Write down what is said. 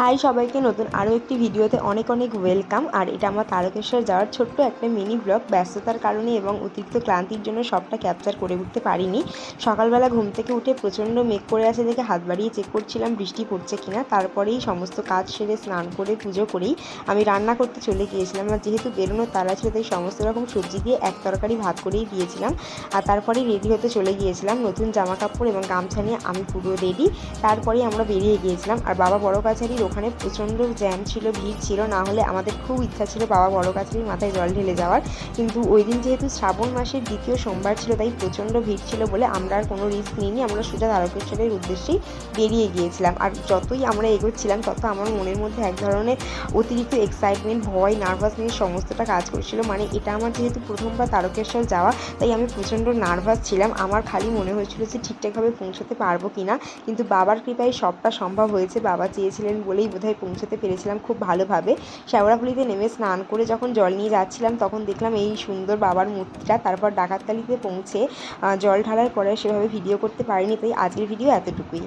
High সবাইকে নতুন আরও একটি ভিডিওতে অনেক অনেক ওয়েলকাম। আর এটা আমার তারকেশ্বর যাওয়ার ছোট্ট একটা মিনি ব্লগ। ব্যস্ততার কারণে এবং অতিরিক্ত ক্লান্তির জন্য সবটা ক্যাপচার করে উঠতে পারিনি। সকালবেলা ঘুম থেকে উঠে প্রচণ্ড মেঘ করে আছে দেখে হাত বাড়িয়ে চেক করছিলাম বৃষ্টি পড়ছে কিনা। তারপরেই সমস্ত কাজ সেরে স্নান করে পুজো করেই আমি রান্না করতে চলে গিয়েছিলাম। আর যেহেতু বেরোনোর তাড়া ছিল তাই সমস্ত রকম সবজি দিয়ে এক তরকারি ভাত করেই দিয়েছিলাম। আর তারপরেই রেডি হতে চলে গিয়েছিলাম। নতুন জামা কাপড় এবং গামছা নিয়ে আমি পুরো রেডি। তারপরেই আমরা বেরিয়ে গিয়েছিলাম। আর বাবা বড় কাছারির ওখানে প্রচণ্ড জ্যাম ছিল, ভিড় ছিল। না হলে আমাদের খুব ইচ্ছা ছিল বাবা বড় কাছারির মাথায় জল ঢেলে যাওয়ার, কিন্তু ওই দিন যেহেতু শ্রাবণ মাসের দ্বিতীয় সোমবার ছিল তাই প্রচণ্ড ভিড় ছিল বলে আমরা আর কোনো রিস্ক নিইনি। আমরা সোজা তারকেশ্বরের উদ্দেশ্যেই বেরিয়ে গিয়েছিলাম। আর যতই আমরা এগোচ্ছিলাম তত আমার মনের মধ্যে এক ধরনের অতিরিক্ত এক্সাইটমেন্ট, ভয়, নার্ভাসনেস সমস্তটা কাজ করছিল। মানে এটা আমার যেহেতু প্রথমবার তারকেশ্বর যাওয়া, তাই আমি প্রচণ্ড নার্ভাস ছিলাম। আমার খালি মনে হয়েছিল যে ঠিকঠাকভাবে পৌঁছতে পারবো কিনা, কিন্তু বাবার কৃপায় সবটা সম্ভব হয়েছে। বাবা চেয়েছিলেন বলেই বোধহয় পৌঁছতে পেরেছিলাম খুব ভালোভাবে। শ্যাওড়াফুলিতে নেমে স্নান করে যখন জল নিয়ে যাচ্ছিলাম তখন দেখলাম এই সুন্দর বাবার মূর্তিটা। তারপর ডাকাততালিতে পৌঁছে জল ঢালার পরে সেভাবে ভিডিও করতে পারিনি, তাই আজকের ভিডিও এতটুকুই।